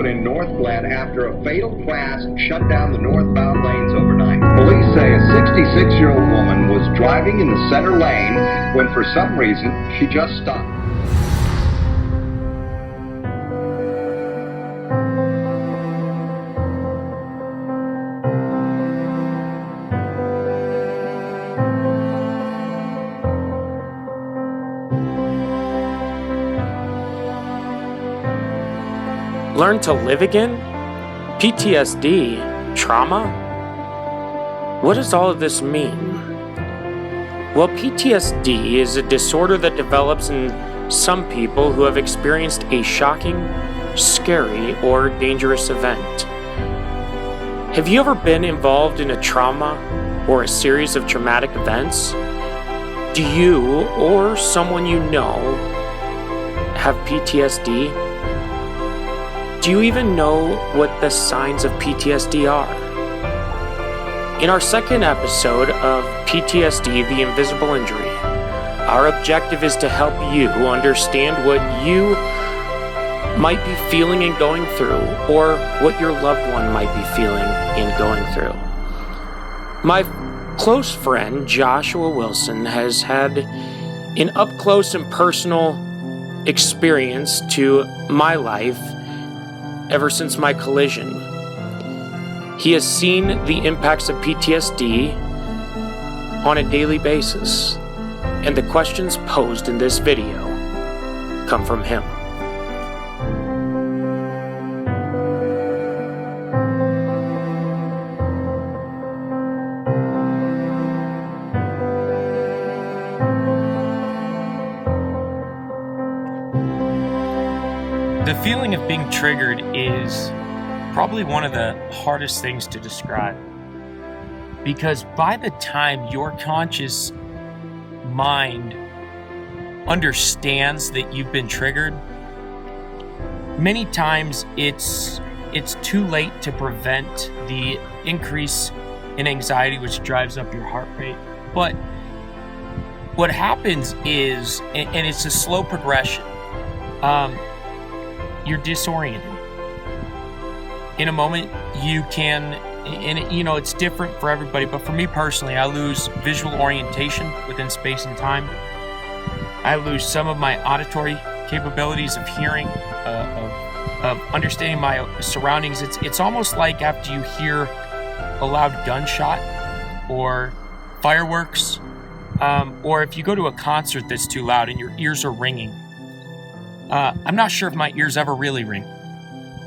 in North Glen after a fatal crash shut down the northbound lanes overnight. Police say a 66-year-old woman was driving in the center lane when for some reason she just stopped. Learn to live again? PTSD? Trauma? What does all of this mean? Well, PTSD is a disorder that develops in some people who have experienced a shocking, scary, or dangerous event. Have you ever been involved in a trauma or a series of traumatic events? Do you or someone you know have PTSD? Do you even know what the signs of PTSD are? In our second episode of PTSD, the Invisible Injury, our objective is to help you understand what you might be feeling and going through, or what your loved one might be feeling and going through. My close friend, Joshua Wilson, has had an up-close and personal experience to my life ever since my collision. He has seen the impacts of PTSD on a daily basis, and the questions posed in this video come from him. The feeling of being triggered is probably one of the hardest things to describe, because by the time your conscious mind understands that you've been triggered, many times it's too late to prevent the increase in anxiety which drives up your heart rate. But what happens is, and it's a slow progression, you're disoriented. In a moment, you can, and it's different for everybody, but for me personally, I lose visual orientation within space and time. I lose some of my auditory capabilities of hearing, of understanding my surroundings. It's almost like after you hear a loud gunshot or fireworks, or if you go to a concert that's too loud and your ears are ringing. I'm not sure if my ears ever really ring,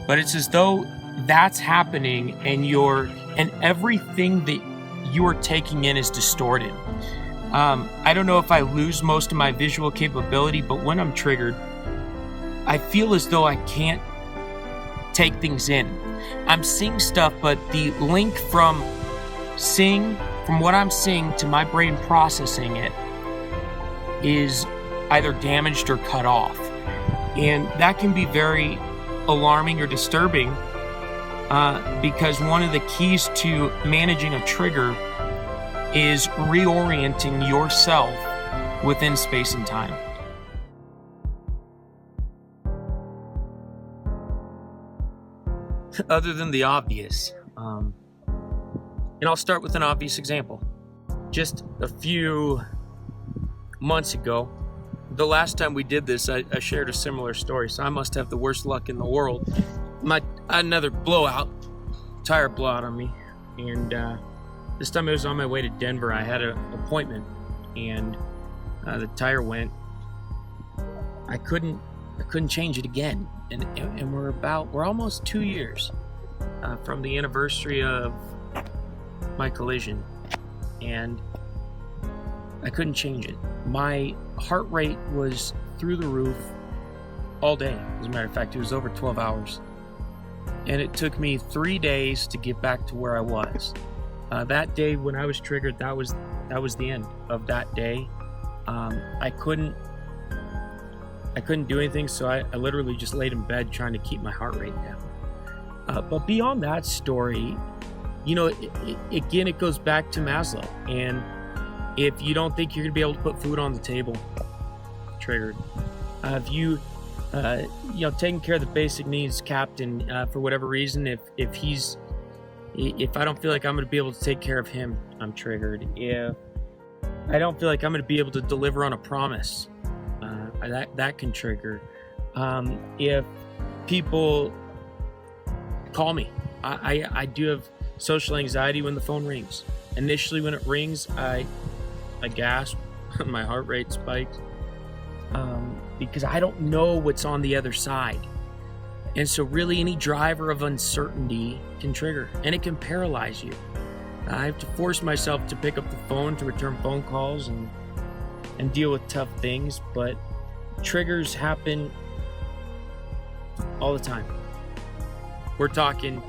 but it's as though that's happening, and everything that you are taking in is distorted. I don't know if I lose most of my visual capability, but when I'm triggered, I feel as though I can't take things in. I'm seeing stuff, but the link from what I'm seeing to my brain processing it is either damaged or cut off. And that can be very alarming or disturbing, because one of the keys to managing a trigger is reorienting yourself within space and time. Other than the obvious, and I'll start with an obvious example. Just a few months ago, the last time we did this, I shared a similar story, so I must have the worst luck in the world. I had another tire blowout on me, and this time I was on my way to Denver. I had an appointment, and the tire went. I couldn't change it again, and we're almost 2 years from the anniversary of my collision, and I couldn't change it. My heart rate was through the roof all day. As a matter of fact, it was over 12 hours. And it took me 3 days to get back to where I was. That day when I was triggered, that was the end of that day. I couldn't do anything, so I literally just laid in bed trying to keep my heart rate down. But beyond that story, again, it goes back to Maslow. And if you don't think you're going to be able to put food on the table, triggered. If you taking care of the basic needs, Captain, for whatever reason. If I don't feel like I'm going to be able to take care of him, I'm triggered. If I don't feel like I'm going to be able to deliver on a promise, that can trigger. If people call me, I do have social anxiety when the phone rings. Initially, when it rings, I gasp, my heart rate spikes, because I don't know what's on the other side. And so really any driver of uncertainty can trigger, and it can paralyze you. I have to force myself to pick up the phone, to return phone calls and deal with tough things, but triggers happen all the time. We're talking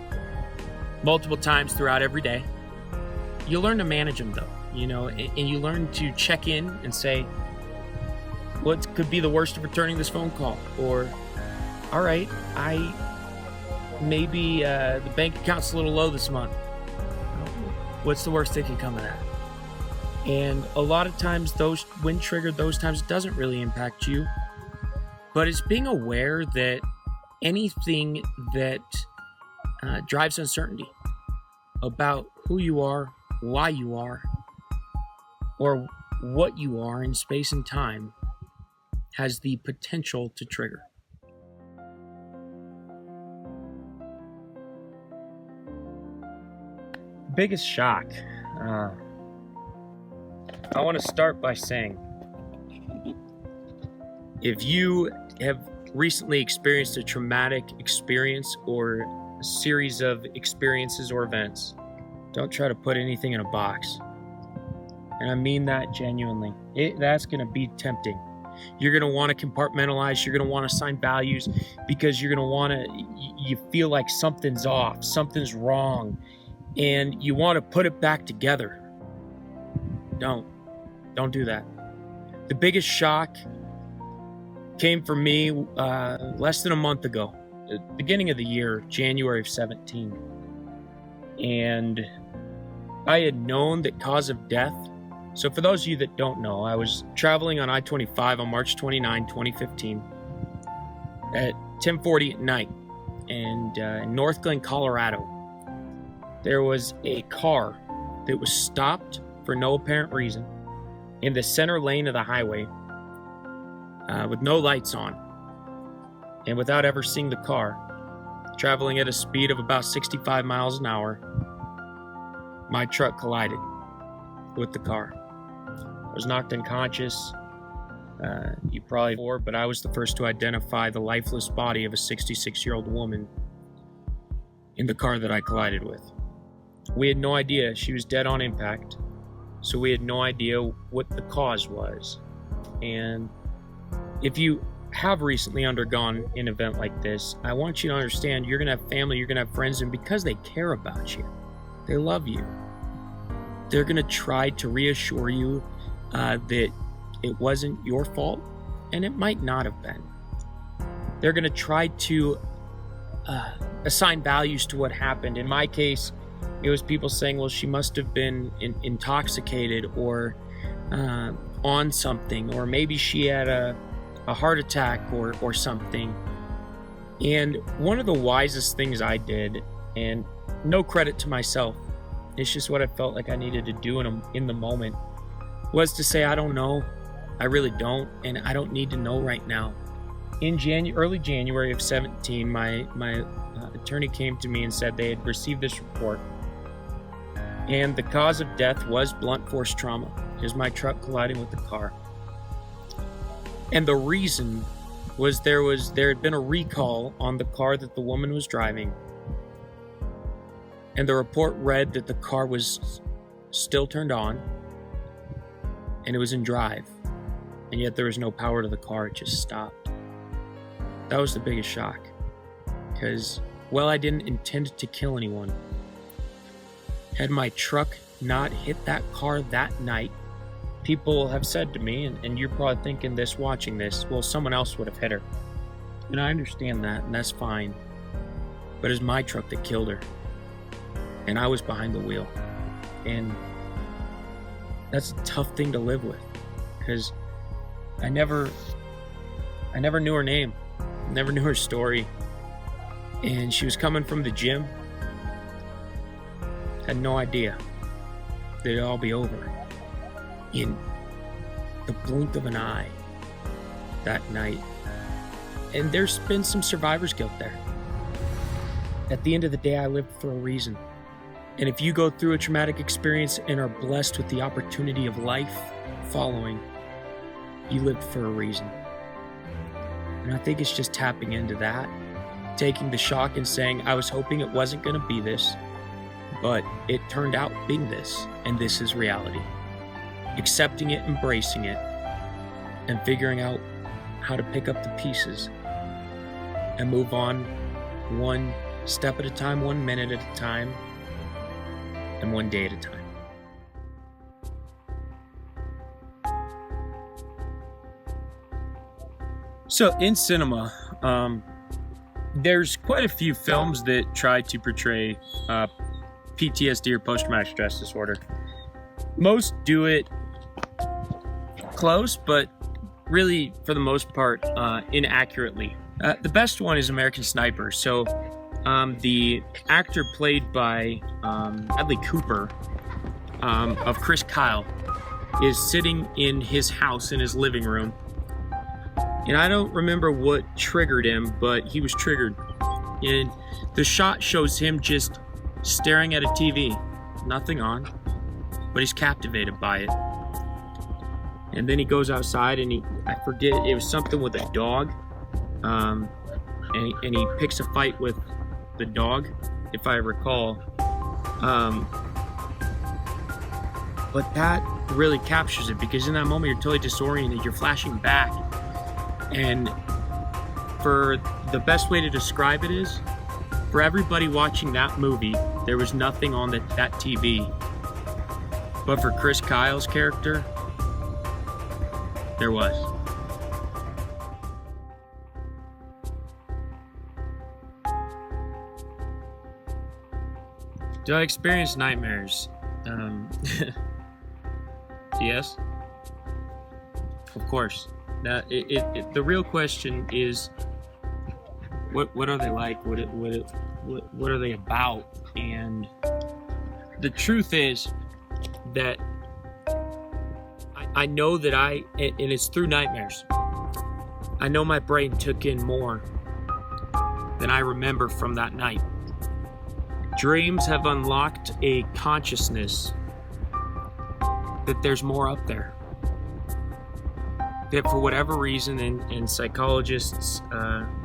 multiple times throughout every day. You learn to manage them though, and you learn to check in and say, what could be the worst of returning this phone call? Or, all right, maybe the bank account's a little low this month. What's the worst that can come of that? And a lot of times when triggered, those times it doesn't really impact you, but it's being aware that anything that drives uncertainty about who you are, why you are, or what you are in space and time has the potential to trigger. Biggest shock. I want to start by saying, if you have recently experienced a traumatic experience or a series of experiences or events, don't try to put anything in a box. And I mean that genuinely. That's going to be tempting. You're going to want to compartmentalize. You're going to want to assign values because you're going to want to, you feel like something's off, something's wrong, and you want to put it back together. Don't do that. The biggest shock came for me less than a month ago, the beginning of the year, January of 17. And I had known that cause of death. So for those of you that don't know, I was traveling on I-25 on March 29, 2015 at 10:40 at night, and in North Glen, Colorado, there was a car that was stopped for no apparent reason in the center lane of the highway with no lights on, and without ever seeing the car, traveling at a speed of about 65 miles an hour, my truck collided with the car. I was knocked unconscious. You probably know, but I was the first to identify the lifeless body of a 66-year-old woman in the car that I collided with. We had no idea she was dead on impact, so we had no idea what the cause was. And if you have recently undergone an event like this, I want you to understand you're going to have family, you're going to have friends, and because they care about you, they love you, they're going to try to reassure you that it wasn't your fault, and it might not have been. They're going to try to assign values to what happened. In my case, it was people saying, well, she must have been intoxicated or on something, or maybe she had a heart attack or something. And one of the wisest things I did, and no credit to myself, it's just what I felt like I needed to do in the moment, was to say, I don't know. I really don't, and I don't need to know right now. In early January of 17, my attorney came to me and said they had received this report, and the cause of death was blunt force trauma. It was my truck colliding with the car. And the reason was there had been a recall on the car that the woman was driving, and the report read that the car was still turned on, and it was in drive, and yet there was no power to the car. It just stopped. That was the biggest shock, because, well, I didn't intend to kill anyone. Had my truck not hit that car that night, people have said to me, and you're probably thinking this watching this, well, someone else would have hit her. And I understand that, and that's fine. But it's my truck that killed her, and I was behind the wheel. And that's a tough thing to live with, because I never knew her name. never knew her story. And she was coming from the gym. Had no idea that it'd all be over in the blink of an eye that night. And there's been some survivor's guilt there. At the end of the day, I lived for a reason. And if you go through a traumatic experience and are blessed with the opportunity of life following, you lived for a reason. And I think it's just tapping into that, taking the shock and saying, I was hoping it wasn't going to be this, but it turned out being this, and this is reality. Accepting it, embracing it, and figuring out how to pick up the pieces and move on one step at a time, 1 minute at a time, and 1 day at a time. So in cinema, there's quite a few films that try to portray PTSD or post-traumatic stress disorder. Most do it close, but really, for the most part, inaccurately. The best one is American Sniper. So the actor played by Bradley Cooper of Chris Kyle is sitting in his house in his living room. And I don't remember what triggered him, but he was triggered. And the shot shows him just staring at a TV, nothing on, but he's captivated by it. And then he goes outside and I forget, it was something with a dog. And he picks a fight with the dog, if I recall. But that really captures it, because in that moment you're totally disoriented, you're flashing back. And for the best way to describe it is, for everybody watching that movie, there was nothing on that TV. But for Chris Kyle's character, there was. Do I experience nightmares? Yes. Of course. The real question is, what are they like? What are they about? And the truth is that I know that and it's through nightmares. I know my brain took in more than I remember from that night. Dreams have unlocked a consciousness that there's more up there. That for whatever reason, and psychologists,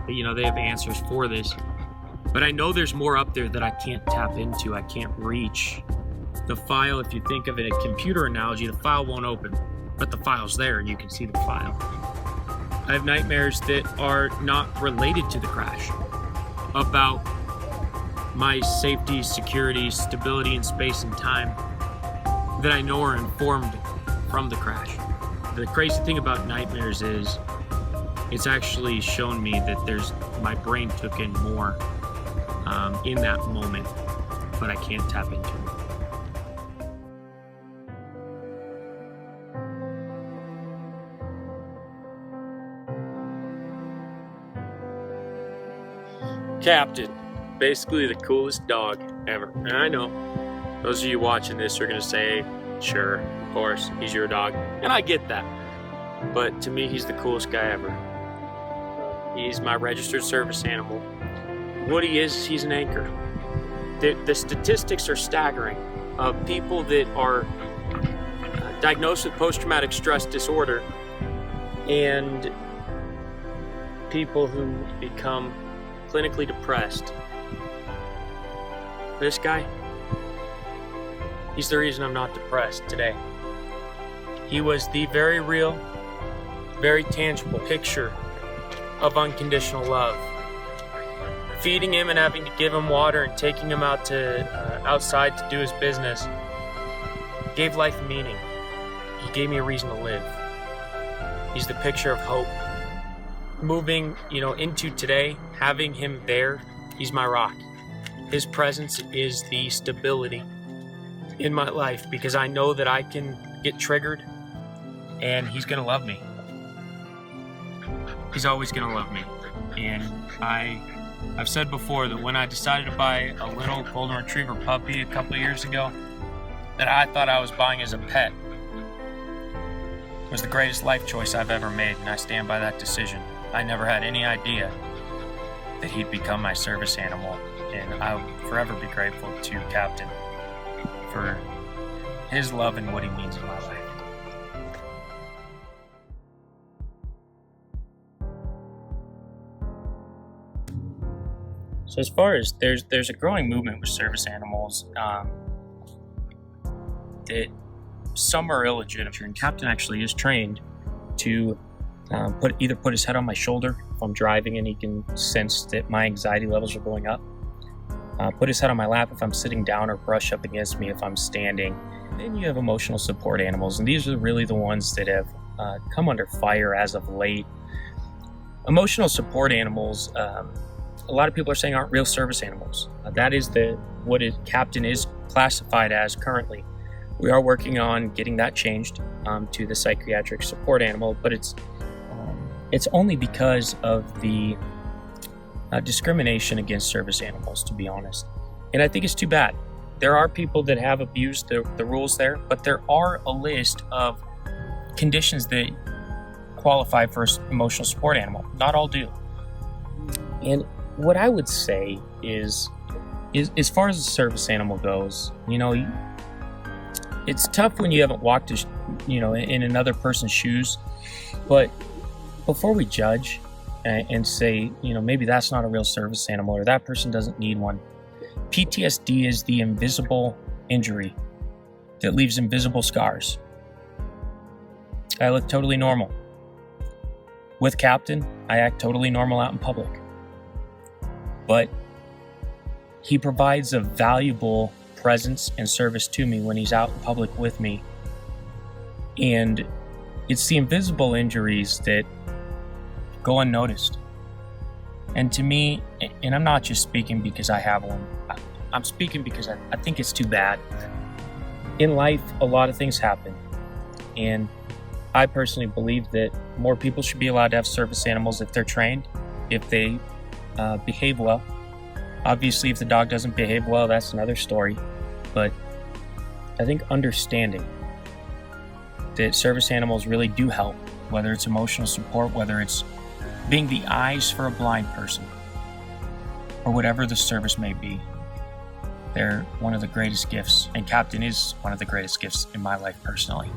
they have answers for this, but I know there's more up there that I can't tap into, I can't reach. The file, if you think of it, a computer analogy, the file won't open, but the file's there and you can see the file. I have nightmares that are not related to the crash, about my safety, security, stability in space and time, that I know are informed from the crash. The crazy thing about nightmares is it's actually shown me that my brain took in more in that moment, but I can't tap into it. Captain, basically the coolest dog ever. And I know those of you watching this are going to say, sure, of course, he's your dog. And I get that. But to me, he's the coolest guy ever. He's my registered service animal. What he is, he's an anchor. The statistics are staggering of people that are diagnosed with post-traumatic stress disorder and people who become clinically depressed. This guy, he's the reason I'm not depressed today. He was the very real, very tangible picture of unconditional love. Feeding him and having to give him water and taking him out to outside to do his business gave life meaning. He gave me a reason to live. He's the picture of hope. Moving, into today, having him there, he's my rock. His presence is the stability in my life, because I know that I can get triggered and he's gonna love me. He's always gonna love me. And I've said before that when I decided to buy a little golden retriever puppy a couple of years ago, that I thought I was buying as a pet, was the greatest life choice I've ever made, and I stand by that decision. I never had any idea that he'd become my service animal, and I'll forever be grateful to Captain for his love and what he means in my life. So as far as there's a growing movement with service animals that some are illegitimate, and Captain actually is trained to put his head on my shoulder if I'm driving and he can sense that my anxiety levels are going up. Put his head on my lap if I'm sitting down, or brush up against me if I'm standing. Then you have emotional support animals, and these are really the ones that have come under fire as of late. Emotional support animals, a lot of people are saying aren't real service animals. That is what Captain is classified as currently. We are working on getting that changed to the psychiatric support animal, but it's only because of the discrimination against service animals, to be honest. And I think it's too bad. There are people that have abused the rules there, but there are a list of conditions that qualify for an emotional support animal. Not all do. And what I would say is as far as the service animal goes, it's tough when you haven't walked, in another person's shoes. But before we judge and say, maybe that's not a real service animal, or that person doesn't need one, PTSD is the invisible injury that leaves invisible scars. I look totally normal. With Captain, I act totally normal out in public. But he provides a valuable presence and service to me when he's out in public with me. And it's the invisible injuries that go unnoticed. And to me, and I'm not just speaking because I have one, I'm speaking because I think it's too bad. In life, a lot of things happen. And I personally believe that more people should be allowed to have service animals if they're trained, if they behave well. Obviously, if the dog doesn't behave well, that's another story. But I think understanding that service animals really do help, whether it's emotional support, whether it's being the eyes for a blind person, or whatever the service may be, they're one of the greatest gifts, and Captain is one of the greatest gifts in my life personally.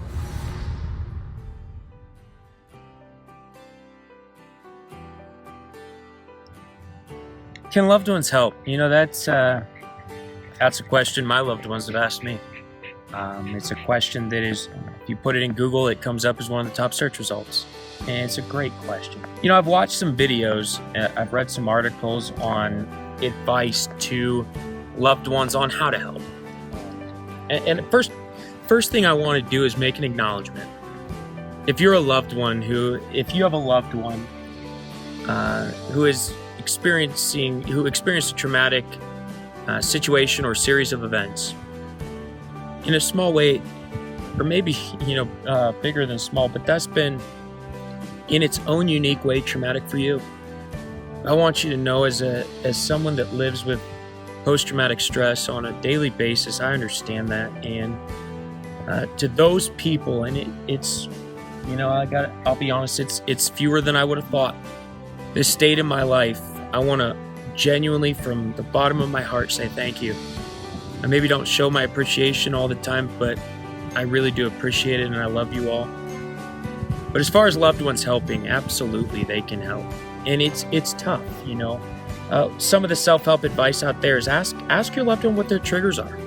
Can loved ones help? That's a question my loved ones have asked me. It's a question that is, if you put it in Google, it comes up as one of the top search results. And it's a great question. I've watched some videos, I've read some articles on advice to loved ones on how to help. And first thing I want to do is make an acknowledgement. If you have a loved one who experienced a traumatic situation or series of events in a small way, or maybe bigger than small, but that's been in its own unique way traumatic for you, I want you to know, as someone that lives with post-traumatic stress on a daily basis, I understand that. And to those people, and it's I'll be honest, it's fewer than I would have thought. This state in my life, I want to genuinely, from the bottom of my heart, say thank you. I maybe don't show my appreciation all the time, but I really do appreciate it, and I love you all. But as far as loved ones helping, absolutely they can help. And it's tough, Some of the self-help advice out there is ask your loved one what their triggers are.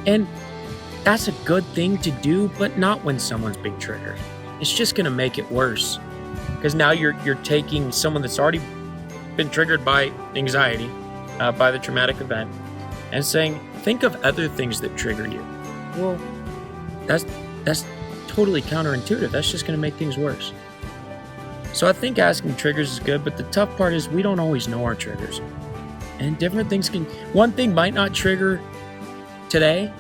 And that's a good thing to do, but not when someone's being triggered. It's just going to make it worse. Because now you're taking someone that's already been triggered by anxiety, by the traumatic event, and saying, think of other things that trigger you. Well, that's totally counterintuitive. That's just going to make things worse. So I think asking triggers is good, but the tough part is we don't always know our triggers. And different things one thing might not trigger today,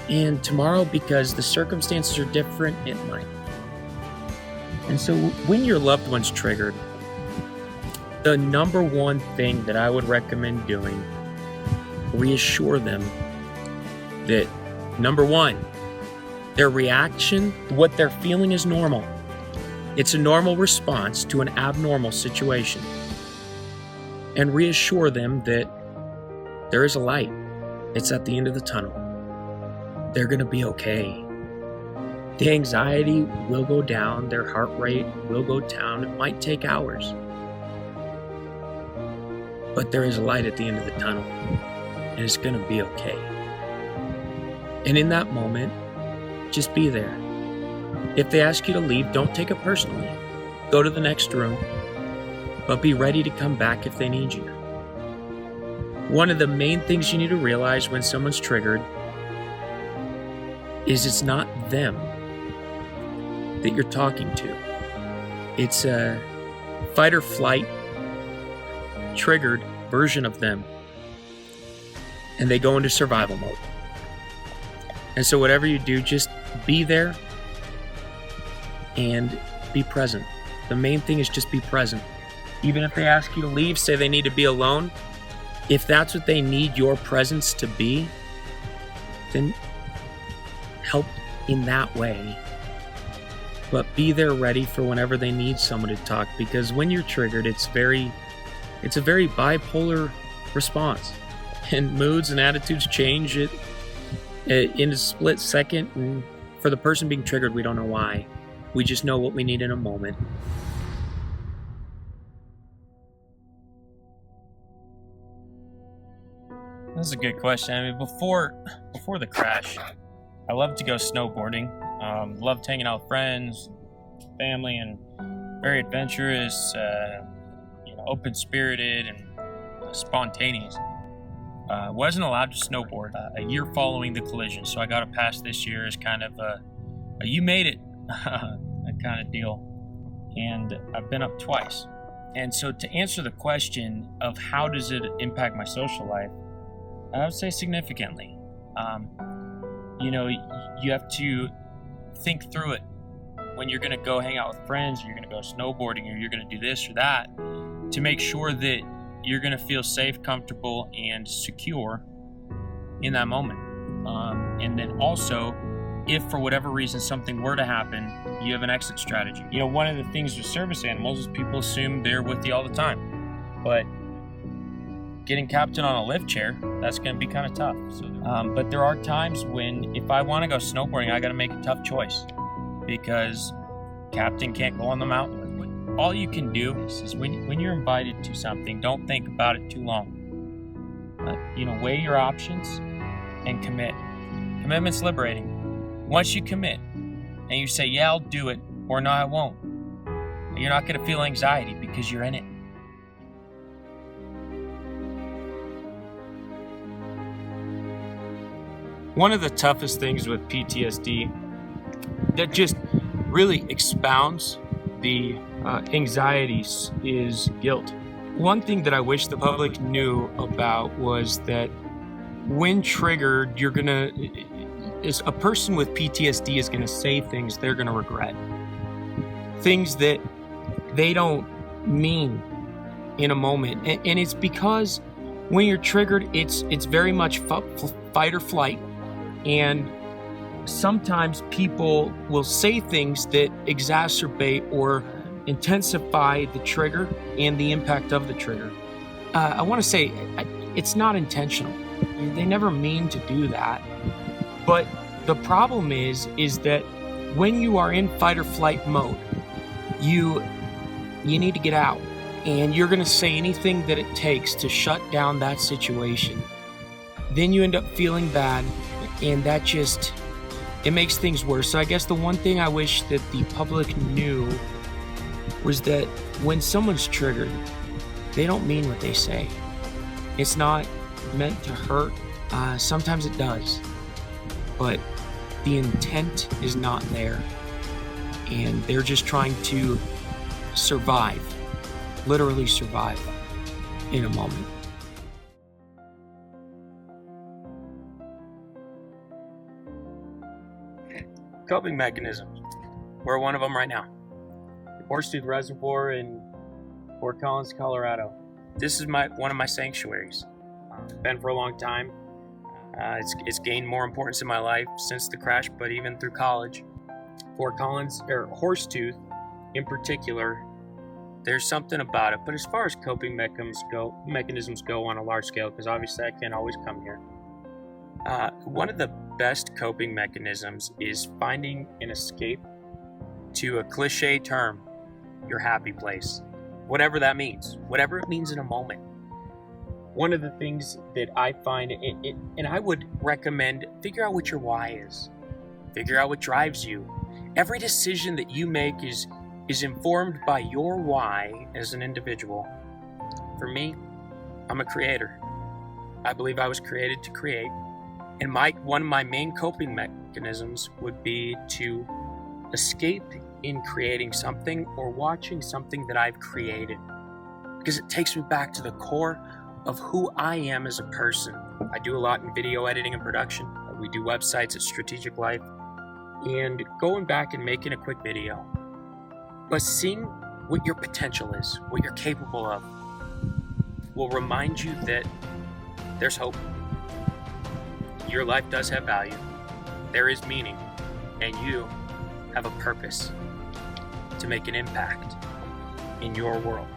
and tomorrow, because the circumstances are different, it might. And so when your loved one's triggered, The number one thing that I would recommend doing, reassure them that, number one, their reaction, what they're feeling is normal. It's a normal response to an abnormal situation. And reassure them that there is a light. It's at the end of the tunnel. They're going to be okay. The anxiety will go down. Their heart rate will go down. It might take hours. But there is a light at the end of the tunnel. And it's going to be okay. And in that moment, just be there. If they ask you to leave, don't take it personally. Go to the next room, but be ready to come back if they need you. One of the main things you need to realize when someone's triggered is it's not them that you're talking to. It's a fight or flight triggered version of them, and they go into survival mode. And so whatever you do, just be there and be present. The main thing is just be present. Even if they ask you to leave, say they need to be alone, if that's what they need your presence to be, then help in that way. But be there ready for whenever they need someone to talk, because when you're triggered, it's a very bipolar response. And moods and attitudes change in a split second. And for the person being triggered, we don't know why. We just know what we need in a moment. That's a good question. I mean, before the crash, I loved to go snowboarding. Loved hanging out with friends, family, and very adventurous, open-spirited and spontaneous. Wasn't allowed to snowboard a year following the collision, so I got a pass this year as kind of a you made it kind of deal. And I've been up twice. And so to answer the question of how does it impact my social life, I would say significantly. You have to think through it when you're going to go hang out with friends, or you're going to go snowboarding, or you're going to do this or that, to make sure that you're going to feel safe, comfortable, and secure in that moment. And then also, if for whatever reason something were to happen, you have an exit strategy. One of the things with service animals is people assume they're with you all the time. But getting captain on a lift chair, that's going to be kind of tough. But there are times when if I want to go snowboarding, I got to make a tough choice because captain can't go on the mountain with me. All you can do is when you're invited to something, don't think about it too long. Weigh your options and commit. Commitment's liberating. Once you commit and you say, yeah, I'll do it, or no, I won't, you're not going to feel anxiety because you're in it. One of the toughest things with PTSD that just really expounds the anxieties is guilt. One thing that I wish the public knew about was that when triggered, a person with PTSD is going to say things they're going to regret. Things that they don't mean in a moment. And it's because when you're triggered, it's very much fight or flight. And sometimes people will say things that exacerbate or intensify the trigger and the impact of the trigger. I want to say it's not intentional. They never mean to do that. But the problem is that when you are in fight or flight mode, you need to get out. And you're going to say anything that it takes to shut down that situation. Then you end up feeling bad, and that it makes things worse. So I guess the one thing I wish that the public knew was that when someone's triggered, they don't mean what they say. It's not meant to hurt. Sometimes it does. But the intent is not there. And they're just trying to survive, literally survive in a moment. Coping mechanisms. We're one of them right now. Horseshoe Reservoir in Fort Collins, Colorado. This is one of my sanctuaries. Been for a long time. It's gained more importance in my life since the crash, but even through college. Fort Collins, or Horsetooth in particular, there's something about it. But as far as coping mechanisms go on a large scale, because obviously I can't always come here, one of the best coping mechanisms is finding an escape to a cliche term, your happy place. Whatever that means, whatever it means in a moment. One of the things that I find, and I would recommend, figure out what your why is. Figure out what drives you. Every decision that you make is informed by your why as an individual. For me, I'm a creator. I believe I was created to create. And one of my main coping mechanisms would be to escape in creating something or watching something that I've created. Because it takes me back to the core of who I am as a person. I do a lot in video editing and production. We do websites at Strategic Life. And going back and making a quick video. But seeing what your potential is, what you're capable of, will remind you that there's hope. Your life does have value. There is meaning. And you have a purpose to make an impact in your world.